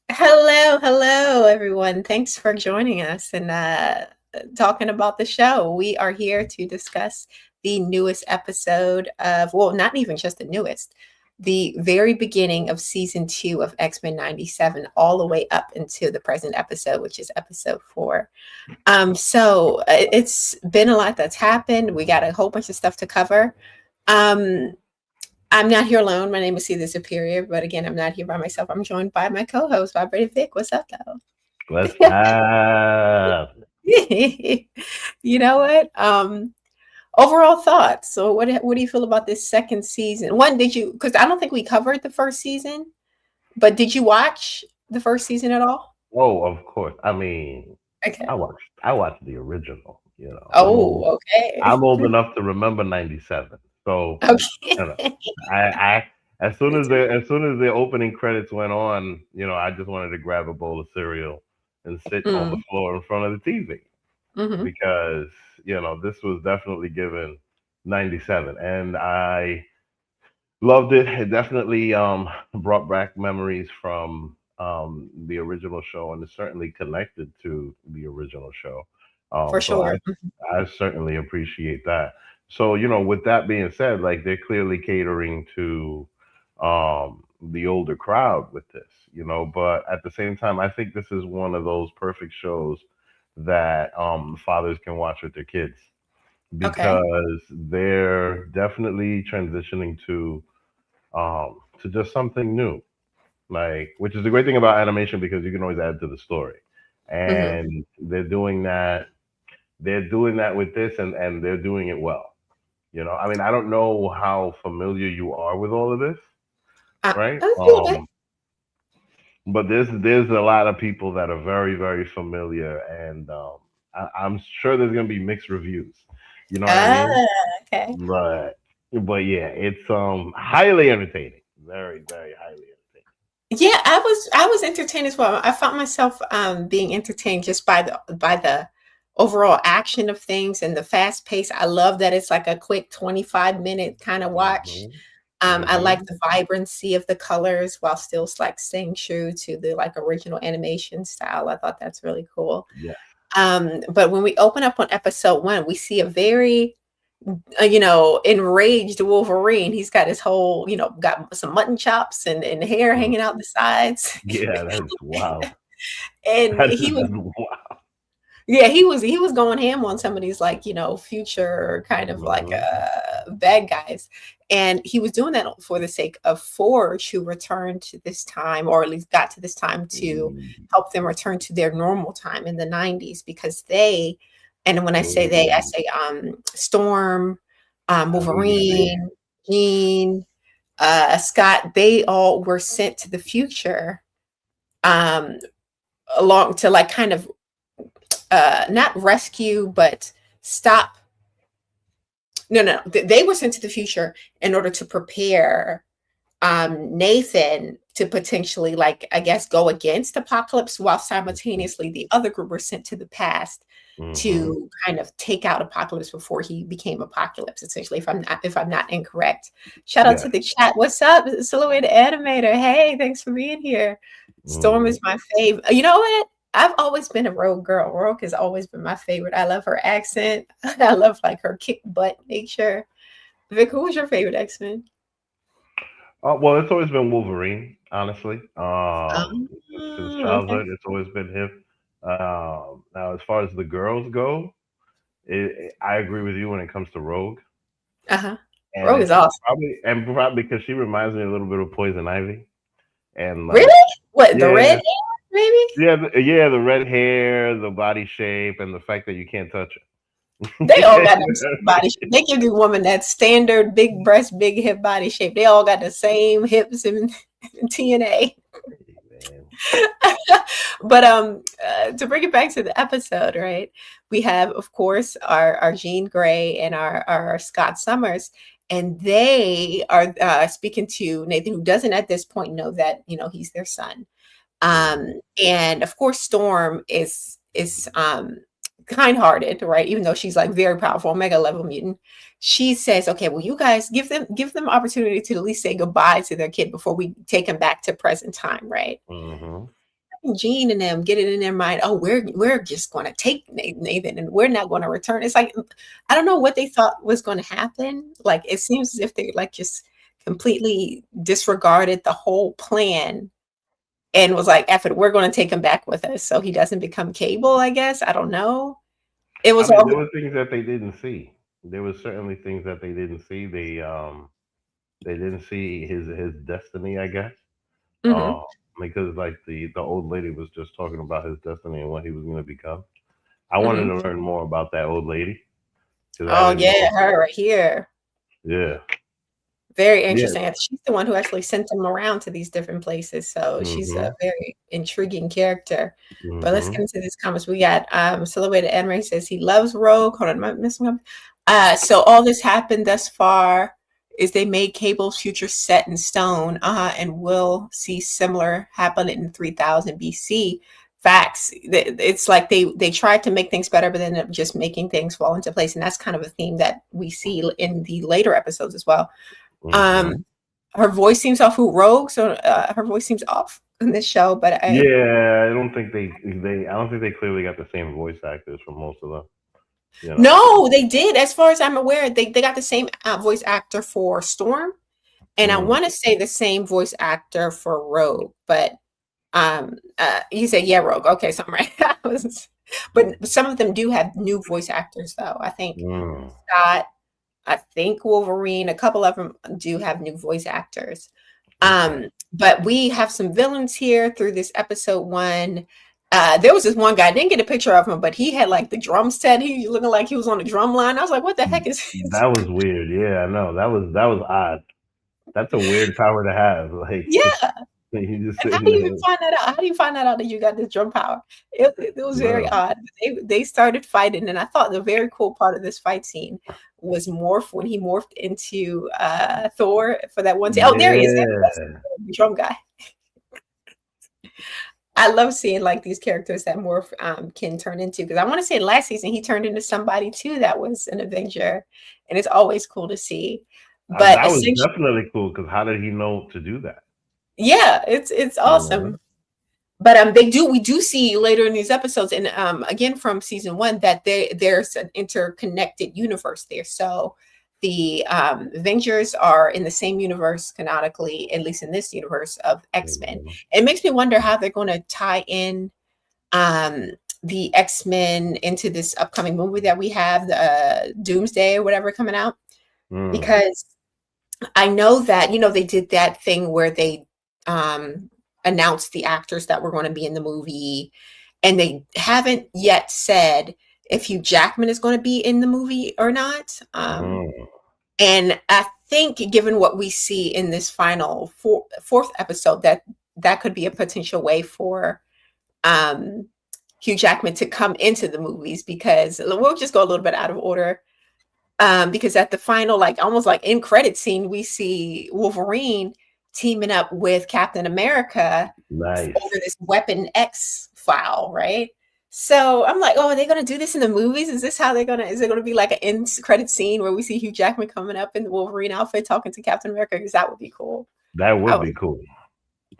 Hello, everyone. Thanks for joining us and talking about the show. We are here to discuss the newest episode of, well, not even just the newest, the very beginning of season 2 of X-Men 97, all the way up into the present episode, which is episode 4. It's been a lot that's happened. We got a whole bunch of stuff to cover. Um, I'm not here alone. My name is Caesar Superior, but again, I'm not here by myself. I'm joined by my co-host, Vibrator Vic. What's up, though? Let's have. You know what? Overall thoughts. So, what do you feel about this second season? One, did you? Because I don't think we covered the first season, but did you watch the first season at all? Oh, of course. I mean, Okay. I watched the original. Oh, I'm okay. old enough to remember '97. So, you know, Okay. I as soon as the opening credits went on, I just wanted to grab a bowl of cereal and sit on the Mm, floor in front of the TV hmm. because this was definitely given '97, and I loved it. It definitely brought back memories from the original show, and it's certainly connected to the original show. For So sure. I certainly appreciate that. So with that being said, like they're clearly catering to the older crowd with this, but at the same time, I think this is one of those perfect shows that fathers can watch with their kids Okay. because they're definitely transitioning to just something new, like which is the great thing about animation because you can always add to the story, Hmm. and they're doing that with this, and they're doing it well. I mean, I don't know how familiar you are with all of this, right? A little bit. But there's a lot of people that are very very familiar, and I'm sure there's gonna be mixed reviews. You know what I Ah, mean? okay. But but yeah, it's highly entertaining. Very, very highly entertaining. Yeah, I was entertained as well. I found myself being entertained just by the overall action of things and the fast pace. I love that it's like a quick 25-minute kind of watch. Hmm. I like Hmm. the vibrancy of the colors while still like staying true to the like original animation style. I thought that's really cool. Yes. But when we open up on episode 1, we see a very enraged Wolverine. He's got his whole, got some mutton chops and hair Mhm. hanging out the sides. Yeah, that is wild. And That he is was, wild. yeah, he was going ham on some of these like, future kind of like Hmm. bad guys. And he was doing that for the sake of Forge, who returned to this time, or at least got to this time to help them return to their normal time in the 90s because and when I say they, I Hmm. say Storm, Oh yeah, man. Wolverine, Jean, Scott, they all were sent to the future um along to like kind of not rescue but stop. No, they were sent to the future in order to prepare Nathan to potentially, like, I guess, go against Apocalypse, while simultaneously the other group were sent to the past Hmm. to kind of take out Apocalypse before he became Apocalypse, essentially, if I'm not incorrect. Shout out Yes. to the chat. What's up? Silhouette Animator. Hey, thanks for being here. Storm Hmm. is my fave. You know what? I've always been a Rogue girl. Rogue has always been my favorite. I love her accent. I love like her kick butt nature. Vic, who was your favorite X-Men? Well, it's always been Wolverine, honestly. Since Okay. childhood, it's always been him. Now, as far as the girls go, I agree with you when it comes to Rogue, Uh-huh. and Rogue is it's awesome. probably because she reminds me a little bit of Poison Ivy, and like, Really? What, the red yeah, hair, maybe? yeah, the red hair, the body shape, and the fact that you can't touch They all got the it. same body shape. They give the woman that standard big breast, big hip body shape. They all got the same hips and TNA. Hey, man. But to bring it back to the episode, right? We have, of course, our Jean Grey and our Scott Summers, and they are speaking to Nathan, who doesn't at this point know that he's their son. Mhm. And of course, Storm is kind-hearted, right? Even though she's like very powerful, mega level mutant. She says, "Okay, well, you guys give them opportunity to at least say goodbye to their kid before we take him back to present time, right?" Mhm. Jean and them get it in their mind, oh, we're just going to take Nathan and we're not going to return. It's like I don't know what they thought was going to happen. Like it seems as if they like just completely disregarded the whole plan and was like, "F it, we're going to take him back with us so he doesn't become Cable." I guess I don't know. It I was mean, there all. were things that they didn't see. There was certainly things that they didn't see. They didn't see his destiny, I guess. Mhm, Uh, because like the old lady was just talking about his destiny and what he was going to become. I wanted mhm. to learn more about that old lady because I Oh didn't yeah, know. her right here. Yeah, Very yeah. interesting. She's the one who actually sent them around to these different places, so she's a Mhm. very intriguing character. But let's get Mhm. into these comments. We got Silhouetted Enray says he loves Rogue. Hold on, am I missing one? So all this happened thus far is they made Cable's future set in stone, and we'll see similar happen in 3000 BC. Facts. It's like they tried to make things better, but then ended up just making things fall into place, and that's kind of a theme that we see in the later episodes as well. Um, Mhm. her voice seems off with Rogue, so her voice seems off in this show. But Yeah, I don't think they I don't think they clearly got the same voice actors for most of them. You know. no, they did. As far as I'm aware, they got the same voice actor for Storm, and I Mm. want to say the same voice actor for Rogue. But you said yeah, Rogue. Okay, so I'm right. But some of them do have new voice actors, though. I think Mm. Scott, I think Wolverine, a couple of them do have new voice actors. Okay. But we have some villains here through this episode one. There was this one guy, I didn't get a picture of him, but he had like the drum set. He was looking like he was on a drum line. I was like, what the heck is this? That was weird. Yeah, I know. That was odd. That's a weird power to have. Like Yeah. you just And how sitting do you even there. find that out? How do you find that out that you got this drum power? It was very No, odd. They started fighting, and I thought the very cool part of this fight scene was Morph when he morphed into Thor for that one scene. Oh, there he is. That's yeah, the drum guy. I love seeing like these characters that Morph can turn into because I want to say last season he turned into somebody too that was an Avenger, and it's always cool to see. But that was essentially, definitely cool. Because how did he know to do that? yeah, it's You know. awesome. But we do see later in these episodes, and again from season one that there's an interconnected universe there. So the Avengers are in the same universe canonically, at least in this universe of X-Men. Mhm. It makes me wonder how they're going to tie in um the X-Men into this upcoming movie that we have, the Doomsday or whatever coming out, Mm. because I know that they did that thing where they um announced the actors that were going to be in the movie, and they haven't yet said if Hugh Jackman is going to be in the movie or not. Mm. And I think given what we see in this final fourth episode, that could be a potential way for um Hugh Jackman to come into the movies, because we'll just go a little bit out of order. Because at the final, like almost like in credit scene, we see Wolverine teaming up with Captain America over Nice. this Weapon X file, right? So I'm like, oh, are they gonna do this in the movies? Is this how they're gonna? Is it gonna be like an end credit scene where we see Hugh Jackman coming up in the Wolverine outfit talking to Captain America? Because that would be cool. That I would would, be cool.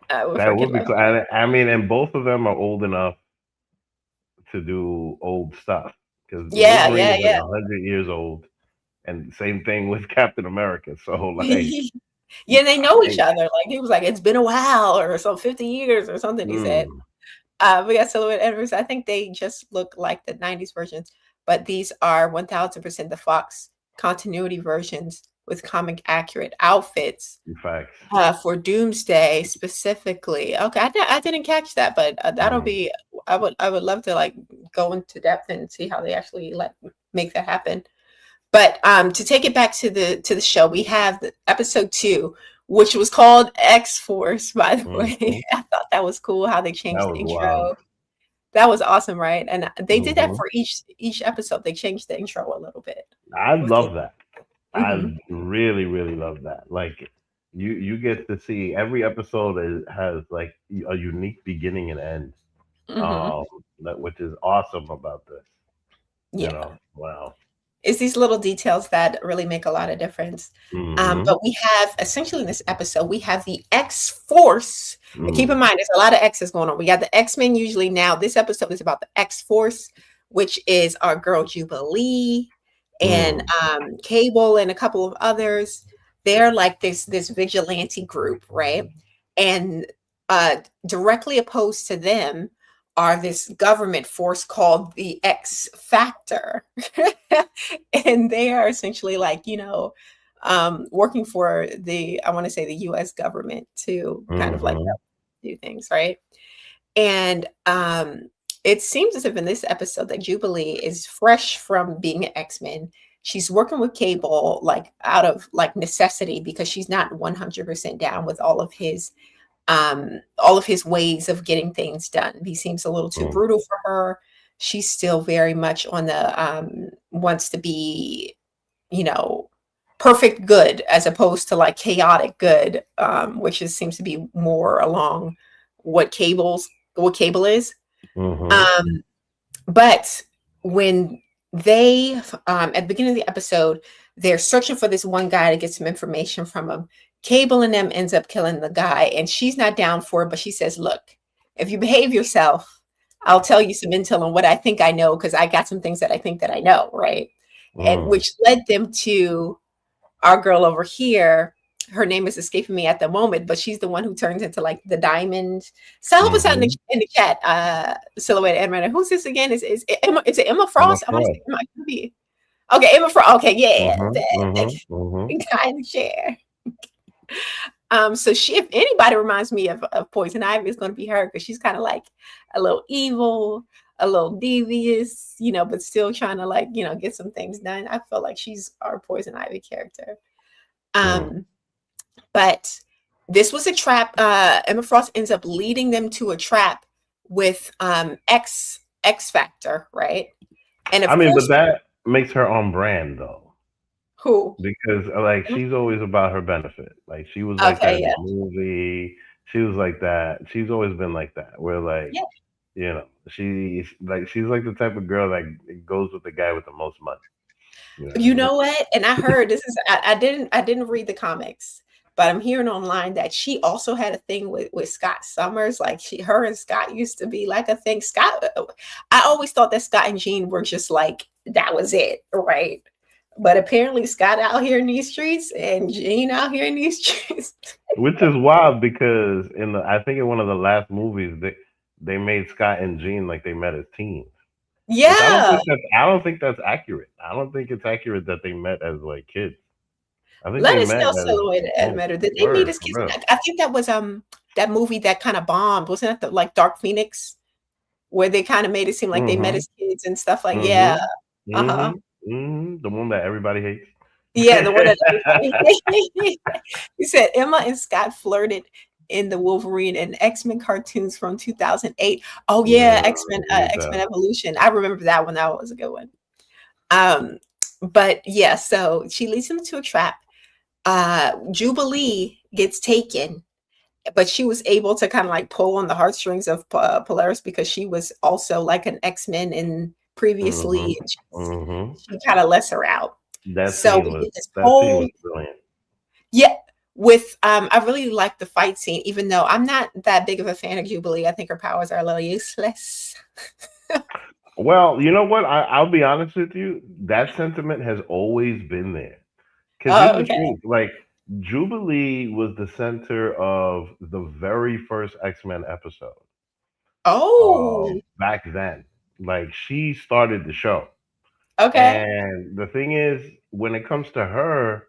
I would That freaking would be love cool. I mean, and both of them are old enough to do old stuff because yeah, Wolverine yeah, is like yeah. 100 years old, and same thing with Captain America. So like, Yeah, they know each I, other. Like he was like, it's been a while, or so 50 years, or something. He said. mm, We got Silhouette Editors. I think they just look like the 90s versions, but these are 1000% the Fox continuity versions with comic accurate outfits facts. for Doomsday specifically. Okay, I didn't catch that, but that'll Mm. be. I would love to like go into depth and see how they actually like make that happen. But to take it back to the show, we have episode two, which was called X Force. By the way, Hmm. I thought that was cool how they That changed the was wild. intro. That was awesome, right? And they did that Hmm. for each episode. They changed the intro a little bit I with the. love that. Mhm, I really, really love that. Like, you get to see every episode has like a unique beginning and end. mhm. Um, which is awesome about this. Yeah. Wow. It's these little details that really make a lot of difference. Mm-hmm. But we have essentially in this episode, we have the X Force. And keep in Mm. mind, there's a lot of X's going on. We got the X-Men usually now. This episode is about the X Force, which is our girl Jubilee and Mm. Cable and a couple of others. They're like this vigilante group, right? And directly opposed to them are this government force called the X Factor. And they are essentially like, working for I want to say the US government to kind of like Mm-hmm. do things, right? And it seems as if in this episode that Jubilee is fresh from being an X-Men. She's working with Cable like out of like necessity because she's not 100% down with all of his ways of getting things done. He seems a little too Mm. brutal for her. She's still very much on the wants to be, you know, perfect good as opposed to like chaotic good, which seems to be more along what Cable is. Mm-hmm. Um, but when they at the beginning of the episode, they're searching for this one guy to get some information from him. Cable and them ends up killing the guy, and she's not down for it, but she says, "Look, if you behave yourself, I'll tell you some intel on what I think I know because I got some things that I think that I know, right?" And Mm. which led them to our girl over here. Her name is escaping me at the moment, but she's the one who turns into like the diamond. So help us out in Mm-hmm. the chat, Silhouette Admiral. Who's this again? Is it Emma? Is it Emma I'm a Frost? I want to say fraud. Emma. It could be. Okay, Emma Frost. Okay, yeah, Mm-hmm. that Mm-hmm. Mm-hmm. guy in the chair. So she, if anybody reminds me of Poison Ivy, it's going to be her because she's kind of like a little evil, a little devious, but still trying to like, get some things done. I feel like she's our Poison Ivy character. Mm. But this was a trap. Emma Frost ends up leading them to a trap with X Factor, right? And I of mean, but course, that makes her on brand though. who? Because like she's always about her benefit. Like she was like that Okay, in yeah, the movie. She was like that. She's always been like that. Where like yeah. she's like the type of girl that goes with the guy with the most money. You know what I You mean? know what? And I heard this is I didn't read the comics, but I'm hearing online that she also had a thing with Scott Summers. Like her and Scott used to be like a thing. I always thought that Scott and Jean were just like that was it, right? But apparently Scott out here in these streets and Jean out here in these streets. Which is wild because I think in one of the last movies they made Scott and Jean like they met as teens. Which Yeah. I don't think that's accurate. I don't think it's accurate that they met as like kids. I think Let they us met know, as Silhouette and oh Matter. Did they meet word as for kids? real. I think that was that movie that kind of bombed. Wasn't that like Dark Phoenix? Where they kind of made it seem like they met Mm-hmm. as kids and stuff like, yeah, Mm-hmm. uh-huh. Mm-hmm. Mm-hmm. The one that everybody hates. Yeah, the one that everybody he said Emma and Scott flirted in the Wolverine and X-Men cartoons from 2008. Oh yeah, Yeah, X-Men read X-Men that. Evolution. I remember that one. That was a good one. Um, but yeah, so she leads them to a trap. Jubilee gets taken, but she was able to kind of like pull on the heartstrings of Polaris because she was also like an X-Men and Mm-hmm. previously, and Mm-hmm. she kind of lets her out. That So scene we was get this that scene whole was brilliant. yeah. With I really like the fight scene, even though I'm not that big of a fan of Jubilee. I think her powers are a little useless. Well, you know what? I'll be honest with you. That sentiment has always been there. Because here's Oh, the okay. truth: like Jubilee was the center of the very first X Men episode. Oh, Back then, like she started the show, okay. and the thing is, when it comes to her,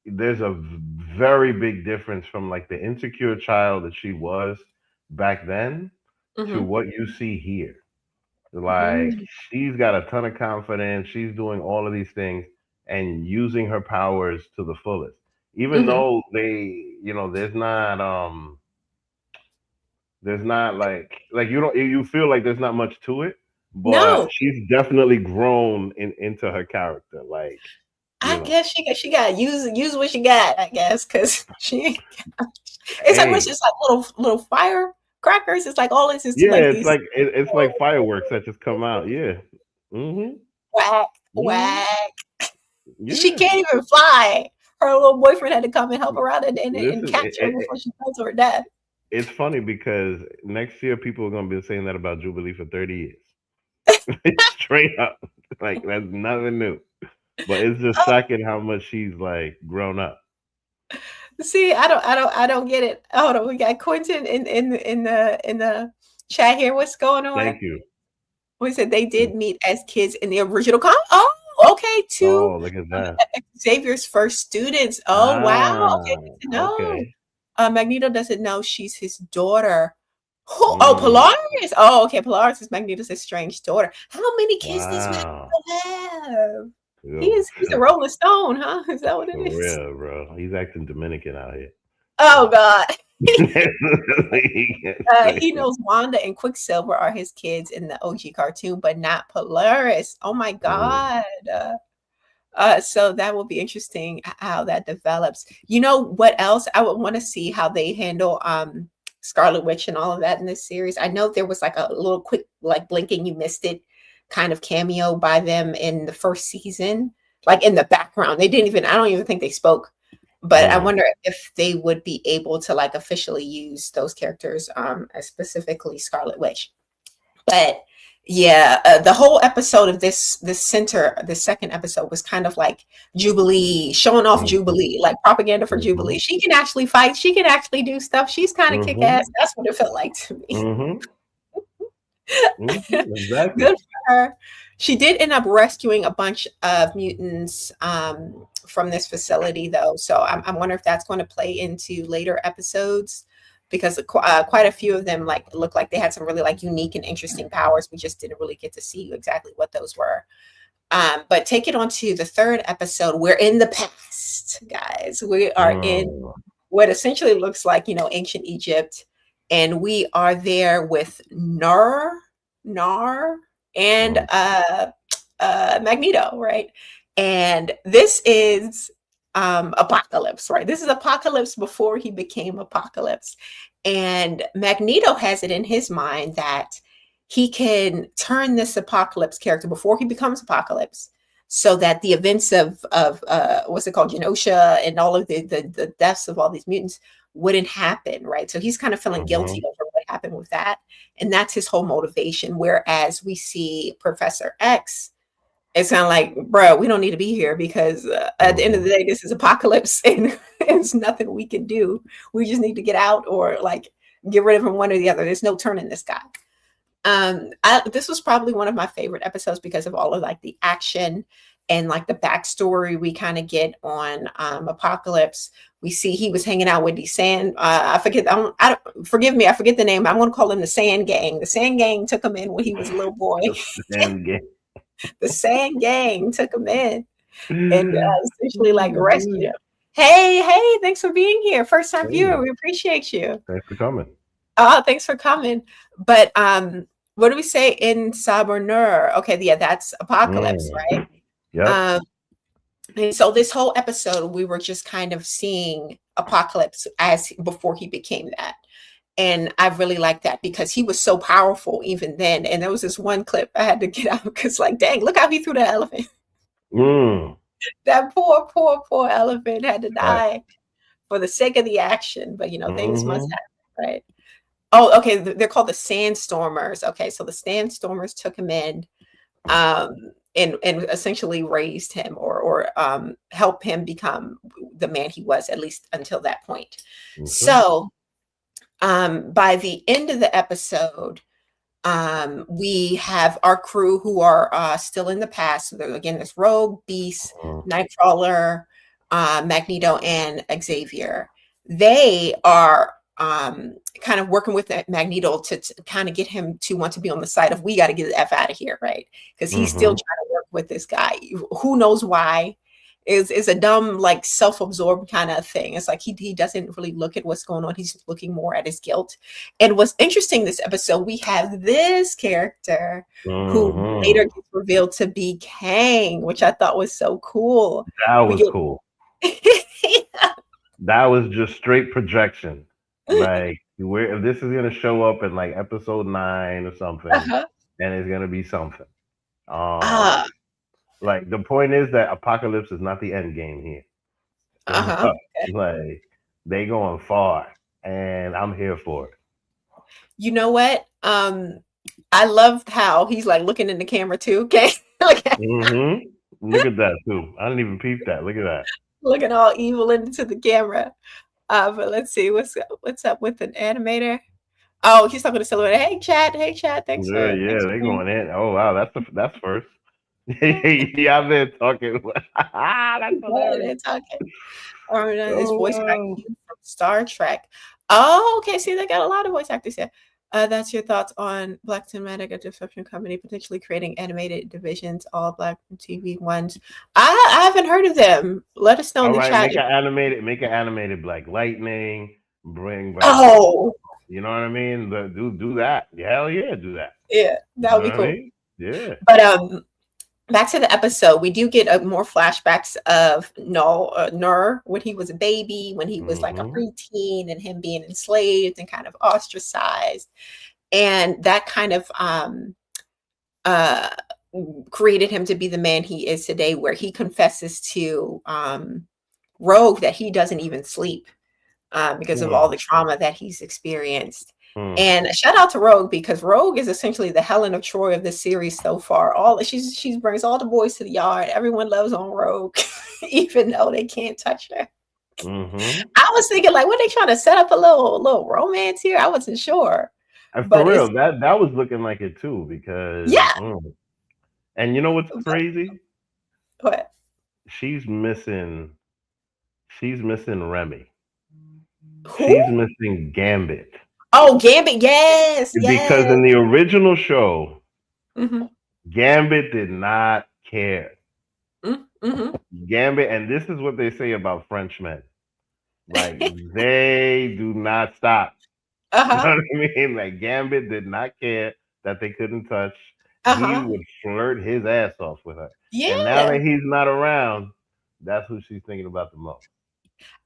there's a very big difference from like the insecure child that she was back then to Hmm. what you see here. Like Mm, she's got a ton of confidence. She's doing all of these things and using her powers to the fullest. Even hmm. though there's not like you feel like there's not much to it, but No, she's definitely grown into her character. I You know, guess she got use what she got. I guess because she it's like what's hey, just like little firecrackers. It's like all this is to yeah, like it's these. like it's like fireworks that just come out. Yeah. Mm-hmm. Whack, Mm-hmm. whack. She Yeah. can't even fly. Her little boyfriend had to come and help her out and Listen, catch her before she fell to her death. it's funny because next year people are gonna be saying that about Jubilee for 30 years. Straight up. Like that's nothing new. But it's just shocking how much she's like grown up. See, I don't get it. Hold on, we got Quentin in the chat here. What's going on? Thank you. We said they did meet as kids in the original Oh, okay. Two Oh, look at of that. Xavier's first students. Oh, wow. Okay, Ah, good to know. okay. Magneto doesn't know she's his daughter. Who? Oh, Mm, Polaris. Oh, okay. Polaris is Magneto's estranged daughter. How many kids does wow. Magneto have? Yo, He's a Rolling Stone, huh? Is that what it for is? real, bro. He's acting Dominican out here. Oh God. He can't say He that. knows Wanda and Quicksilver are his kids in the OG cartoon, but not Polaris. Oh my Mm, God. So that will be interesting how that develops. You know what else? I would want to see how they handle Scarlet Witch and all of that in this series. I know there was like a little quick like blinking you missed it kind of cameo by them in the first season, like in the background. They didn't even I don't even think they spoke. But I mm, wonder if they would be able to like officially use those characters, as specifically Scarlet Witch. But yeah, the whole episode of this second episode was kind of like Jubilee, showing off mhm, Jubilee, like propaganda for mhm, Jubilee. She can actually fight. She can actually do stuff. She's kind of kick mhm, ass. That's what it felt like to me. mhm, mhm, exactly. Good for her. She did end up rescuing a bunch of mutants from this facility, though. So I wonder if that's going to play into later episodes because quite a few of them like look like they had some really like unique and interesting powers. We just didn't really get to see exactly what those were. But take it on to the third episode. We're in the past, guys. We are in Mm, what essentially looks like ancient Egypt, and we are there with Nar, and mm, Magneto, right? And this is Apocalypse, right? This is Apocalypse before he became Apocalypse, and Magneto has it in his mind that he can turn this Apocalypse character before he becomes Apocalypse so that the events of what's it called, Genosha, and all of the deaths of all these mutants wouldn't happen, right? So he's kind of feeling guilty mhm, over what happened with that, and that's his whole motivation. Whereas we see Professor X, it's kind of like, bro, we don't need to be here because at the end of the mhm. day, this is Apocalypse, and there's nothing we can do. We just need to get out or like get rid of him, one or the other. There's no turning this guy. This was probably one of my favorite episodes because of all of like the action and like the backstory we kind of get on Apocalypse. We see he was hanging out with the Sand. I forget. Forgive me. I forget the name. I'm going to call him the Sand Gang. The Sand Gang took him in when he was a little boy. The sand game. The Sand Gang took him in and essentially like Oh, rescued man. him. Hey, thanks for being here. First time viewer. Hey, We appreciate you. thanks for coming. Oh, thanks for coming. But what do we say in Sabernur? Okay, yeah, that's Apocalypse, Mm, right? yep. Um, and so this whole episode, we were just kind of seeing Apocalypse as before he became that. And I really like that because he was so powerful even then. And there was this one clip I had to get out because, like, dang, look how he threw that elephant. Mm, That poor elephant had to right. die for the sake of the action. But things must Mhm, happen, right? Oh, okay. They're called the Sandstormers. Okay, so the Sandstormers took him in, and essentially raised him or helped him become the man he was, at least until that point. okay. So by the end of the episode, we have our crew who are still in the past. So again, there's Rogue, Beast, Mm, Nightcrawler, Magneto, and Xavier. They are kind of working with Magneto to kind of get him to want to be on the side of we got to get the F out of here, right? Because he's still mhm, trying to work with this guy. Who knows why? Is a dumb, like self-absorbed kind of thing. It's like he doesn't really look at what's going on. He's looking more at his guilt. And what's interesting this episode, we have this character who later mhm. gets revealed to be Kang, which I thought was so cool. That We was get cool. That was just straight projection. Like, where if this is gonna show up in like episode 9 or something, uh-huh. then it's gonna be something. Um, Ah, like the point is that Apocalypse is not the end game here. uh-huh. Like they going far, and I'm here for it. You know what? I loved how he's like looking in the camera too. Okay. Like Look at that too. I didn't even peep that. Look at that. looking all evil into the camera. But let's see what's up with an animator. Oh, he's talking to Silhouette. Hey chat, hey chat. Yeah, yeah, Thanks for they being going in. Oh wow, that's first. here. Yeah, I've been talking. That's hilarious. They're talking. Or his Oh voice wow. acting from Star Trek. Oh, okay. See, they got a lot of voice actors here. That's your thoughts on Black Cinematic, a deception company potentially creating animated divisions, all Black TV ones. I haven't heard of them. Let us know in All the right, chat. make an animated Black Lightning. Bring back, Oh, you know what I mean? Do that. Hell yeah, do that. yeah, that You would know be what I cool. mean? Yeah. But back to the episode, we do get more flashbacks of Nur when he was a baby, when he was like a Mm-hmm. preteen, and him being enslaved and kind of ostracized, and that kind of uh, created him to be the man he is today, where he confesses to Rogue that he doesn't even sleep because of all Hmm. the trauma that he's experienced. Hmm. And a shout out to Rogue because Rogue is essentially the Helen of Troy of this series so far. All she brings all the boys to the yard. Everyone loves on Rogue, even though they can't touch her. Mm-hmm. I was thinking like, what they trying to set up a little romance here? I wasn't sure, And for but it's real, that was looking like it too, because yeah. and you know what's crazy? What? She's missing she's missing Remy. Who? She's missing Gambit. Oh, Gambit. Yes, Because yes. in the original show, Hmm. Gambit did not care. Hmm. Gambit, and this is what they say about Frenchmen. Like they do not stop. You know Uh-huh. what I mean? Like Gambit did not care that they couldn't touch. He Uh-huh. would flirt his ass off with her. And now Yeah. that he's not around, that's who she's thinking about the most.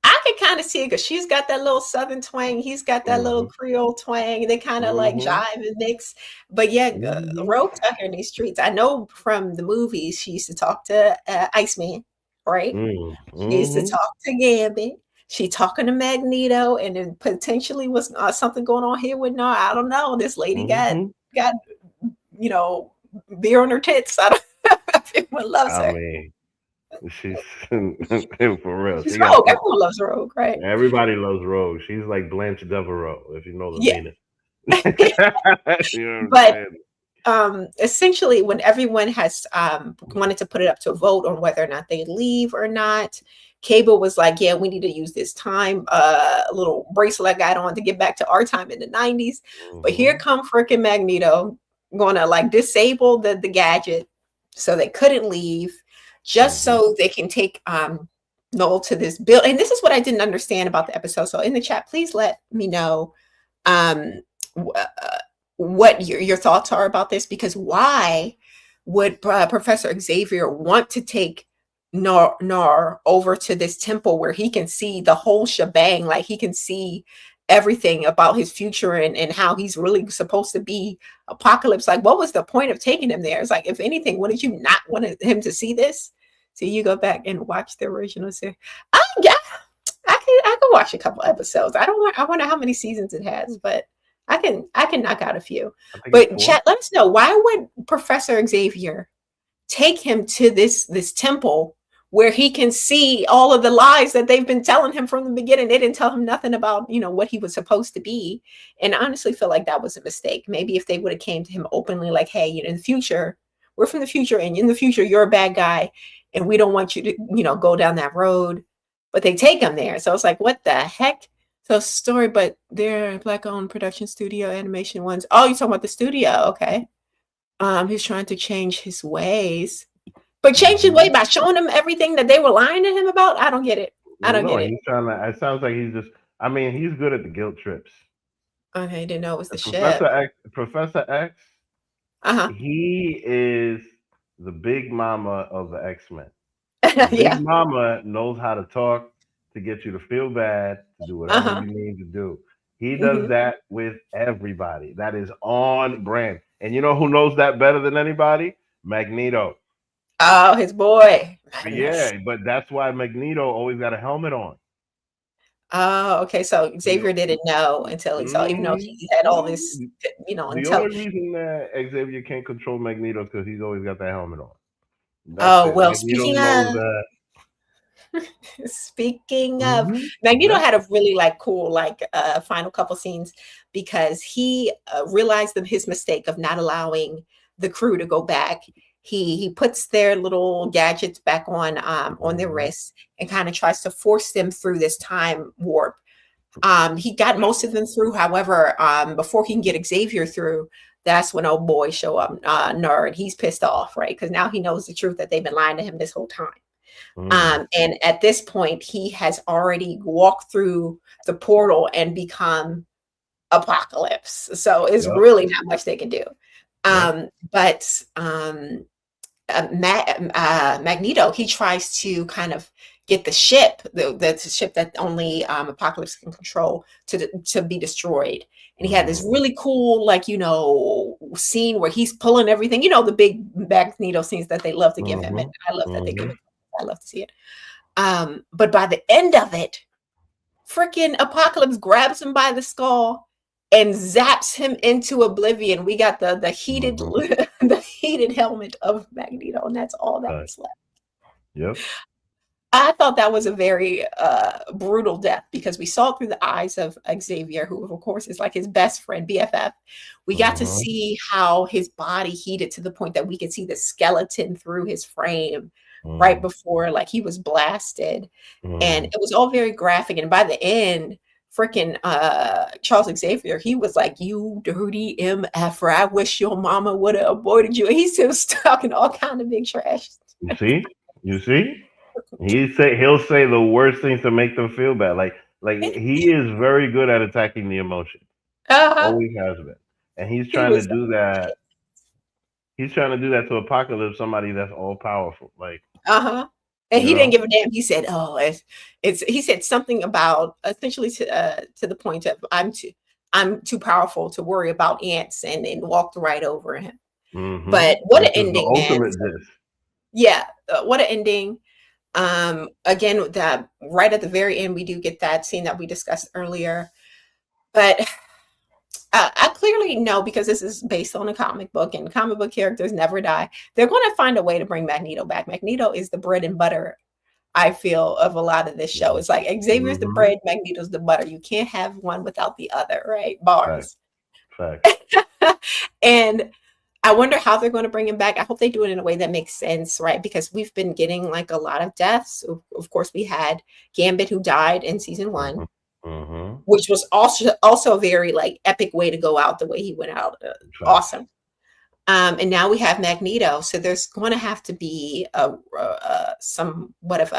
I can kind of see it because she's got that little southern twang. He's got that little Hmm. Creole twang. They kind of like Hmm. jive and mix. But yeah, Hmm. Rogue Tucker in these streets. I know from the movies she used to talk to Iceman, right? She used to Hmm. talk to Gambit. She talking to Magneto, and then potentially was something going on here with no. I don't know. This lady Hmm. got you know beer on her tits. I don't know if everyone loves I her. mean, she's for real. She's She got Rogue. Everyone loves Rogue, right? everybody loves Rogue. She's like Blanche Devereaux, if you know the Yeah. meaning. You know what I'm But saying? essentially, when everyone has wanted to put it up to a vote on whether or not they leave or not, Cable was like, "Yeah, we need to use this time little bracelet I got on to get back to our time in the '90s." But here Hmm. come frickin' Magneto, going to like disable the gadget, so they couldn't leave, just Hmm. so they can take Noel to this bill. And this is what I didn't understand about the episode. So in the chat, please let me know um, what your thoughts are about this, because why would Professor Xavier want to take Nar over to this temple where he can see the whole shebang, like he can see everything about his future and how he's really supposed to be Apocalypse? Like, what was the point of taking him there? It's like, if anything, wouldn't you not want him to see this? So you go back and watch the original series. Yeah, I can watch a couple episodes. I wonder how many seasons it has, but I can knock out a few. I think it's But four. chat, let us know, why would Professor Xavier take him to this temple where he can see all of the lies that they've been telling him from the beginning? They didn't tell him nothing about what he was supposed to be. And I honestly feel like that was a mistake. Maybe if they would have came to him openly, like, hey, in the future, we're from the future, and in the future you're a bad guy, and we don't want you to go down that road. But they take him there, so it's like, what the heck? So story, but they're black owned production studio animation ones. Oh, you talking about the studio? Okay. He's trying to change his ways, but change his way Hmm. by showing him everything that they were lying to him about. I don't get it. I don't No, get it. he's trying to. It sounds like he's just. I mean, he's good at the guilt trips. Okay, didn't know it was the Professor ship. X, Professor X, Uh he is the big mama of the X Men. huh. Big Yeah. Mama knows how to talk to get you to feel bad, to do Uh whatever huh. you need to do. He does Hmm. that with everybody. That is on brand. And you know who knows that better than anybody? Magneto. Oh, his boy, Magnus. Yeah, but that's why Magneto always got a helmet on. Oh, okay. So The, Xavier didn't know until he saw, even though mhm, he had all this, mhm. The until, only reason that Xavier can't control Magneto is because he's always got that helmet on. That's oh, it. well, Magneto knows that. speaking of, Mhm. Magneto Yeah. had a really like cool like final couple scenes because he realized that his mistake of not allowing the crew to go back. He puts their little gadgets back on their Mhm. wrists and kind of tries to force them through this time warp. He got most of them through. However, before he can get Xavier through, that's when old boy show up, Nerd. He's pissed off, right? Because now he knows the truth that they've been lying to him this whole time. Mm. And at this point, he has already walked through the portal and become Apocalypse. So it's Yep. really not much they can do. Yep. But Magneto, he tries to kind of get the ship, the ship that only Apocalypse can control, to be destroyed. And he had this Mhm. really cool, like, scene where he's pulling everything, the big Magneto scenes that they love to give him. And Mhm. I love that they give Mhm. it. I love to see it. But by the end of it, freaking Apocalypse grabs him by the skull and zaps him into oblivion. We got the heated Mhm. the heated helmet of Magneto, and that's all that Right. was left. Yep. I thought that was a very brutal death because we saw it through the eyes of Xavier, who of course is like his best friend, BFF. We got to Mhm. see how his body heated to the point that we could see the skeleton through his frame right Mhm. before like he was blasted. And Mhm. it was all very graphic. And by the end, freaking Charles Xavier, he was like, "You dirty MF, I wish your mama would have aborted you." And he's still stuck in all kind of big trash. You see? You see? He'll say the worst things to make them feel bad. Like he is very good at attacking the emotion. Uh-huh. Always has been. And he's He trying to was do that. He's trying to do that to Apocalypse, somebody that's all powerful. Like, uh-huh. And you he didn't know? give a damn. He said, "Oh, it's." He said something about essentially to the point of I'm too powerful to worry about ants, and walked right over him. But what Which an is the ending, man! ultimate So, diss. yeah, what an ending. Again, that right at the very end, we do get that scene that we discussed earlier. But I clearly know because this is based on a comic book, and comic book characters never die. They're going to find a way to bring Magneto back. Magneto is the bread and butter, I feel, of a lot of this show. It's like Xavier's the Mm-hmm. bread, Magneto's the butter. You can't have one without the other, right? Fact. Bars. Fact. And I wonder how they're going to bring him back. I hope they do it in a way that makes sense, right? Because we've been getting like a lot of deaths. Of course, we had Gambit who died in season Mm-hmm. one, Mm-hmm. which was also a very like epic way to go out the way he went out. Fact. Awesome. And now we have Magneto, so there's going to have to be somewhat of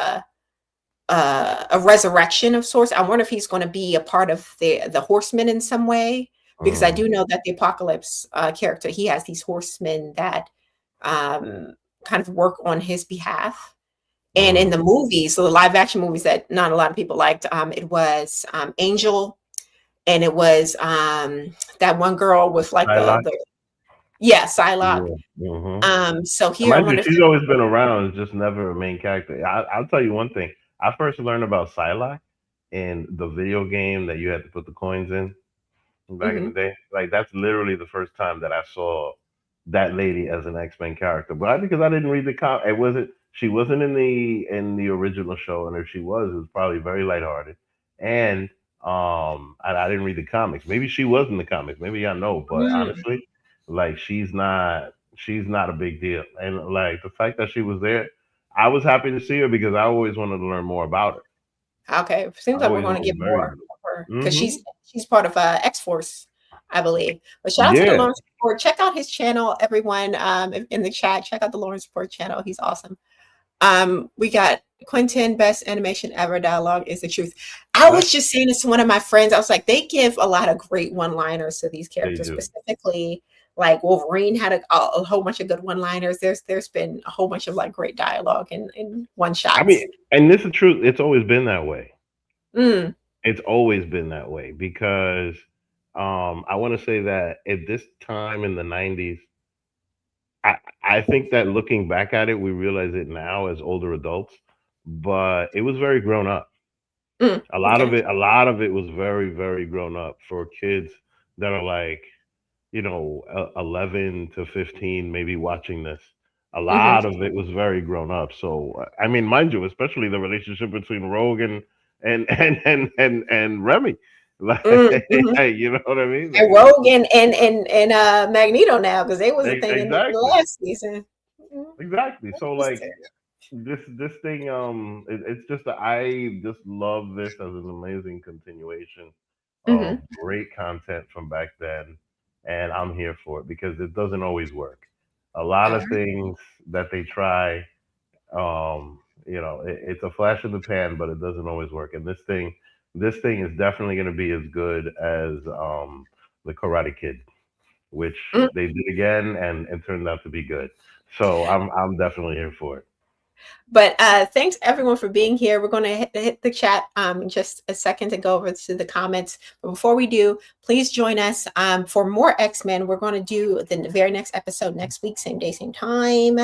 a resurrection of sorts. I wonder if he's going to be a part of the Horsemen in some way, because I Mm. do know that the Apocalypse character, he has these horsemen that kind of work on his behalf. And in Mm. the movies, so the live action movies that not a lot of people liked, it was Angel, and it was that one girl with like Psylocke. the yeah, Psylocke. Yeah. Mm-hmm. So here I Mind you, wonder if she's always been around, it's just never a main character. I'll tell you one thing. I first learned about Psylocke in the video game that you had to put the coins in back in the mhm. day. Like that's literally the first time that I saw that lady as an X-Men character. But because I didn't read the comic, it wasn't. She wasn't in the original show, and if she was, it was probably very lighthearted. And I didn't read the comics. Maybe she was in the comics. Maybe I know, but Mm, honestly, like she's not a big deal. And like the fact that she was there, I was happy to see her because I always wanted to learn more about her. okay, I seems like we're always going to was get very more good. of her because Mm-hmm. she's part of X Force, I believe. But shout out to the Yeah. Lawrence Report. Check out his channel, everyone. In the chat, check out the Lawrence Report channel. He's awesome. We got Quentin, best animation ever. Dialogue is the truth. I was Fact. just saying this to one of my friends. I was like, they give a lot of great one-liners to these They characters, do. specifically like Wolverine had a whole bunch of good one-liners. There's been a whole bunch of like great dialogue in one I shots. mean, and this is true. It's always been that way. Mm, It's always been that way because I want to say that at this time in the '90s, I think that looking back at it, we realize it now as older adults, but it was very grown up. Okay. A lot of it was very, very grown up for kids that are like, 11 to 15, maybe watching this. A Hmm. lot of it was very grown up. So, I mean, mind you, especially the relationship between Rogue and Remy. Like, Hmm. you know what I mean? Like, And Rogue and Magneto now, because they was a thing in the exactly. last season. Mhm. Exactly. So like Interesting. this thing it's just that I just love this as an amazing continuation of Mhm. great content from back then, and I'm here for it because it doesn't always work. A lot All of right. things that they try, it's a flash in the pan, but it doesn't always work. And this thing is definitely going to be as good as the Karate Kid, which Mm. they did again, and it turned out to be good. So I'm definitely here for it. But thanks everyone for being here. We're going to hit the chat in just a second to go over to the comments. But before we do, please join us for more X-Men. We're going to do the very next episode next week, same day, same time.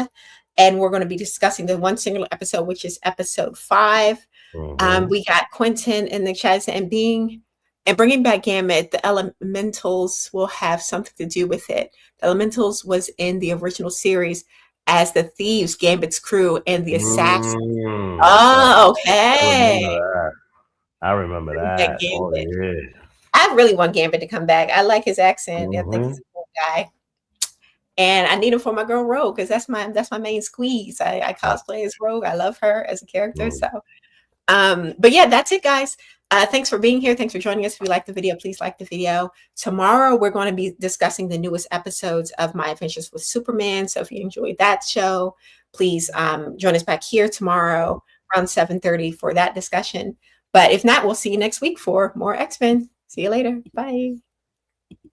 And we're going to be discussing the one singular episode, which is episode 5. Hmm. We got Quentin in the chat and bringing back Gambit. The Elementals will have something to do with it. The Elementals was in the original series as the thieves, Gambit's crew, and the assassins. Yeah, Oh, I remember okay. that. I remember Bring back that. Oh Gambit. yeah. I really want Gambit to come back. I like his accent. I think Hmm. he's a cool guy. And I need him for my girl Rogue because that's my main squeeze. I cosplay as Rogue. I love her as a character. So but yeah, that's it, guys. Thanks for being here. Thanks for joining us. If you like the video, please like the video. Tomorrow, we're going to be discussing the newest episodes of My Adventures with Superman. So if you enjoyed that show, please join us back here tomorrow around 7:30 for that discussion. But if not, we'll see you next week for more X-Men. See you later. Bye.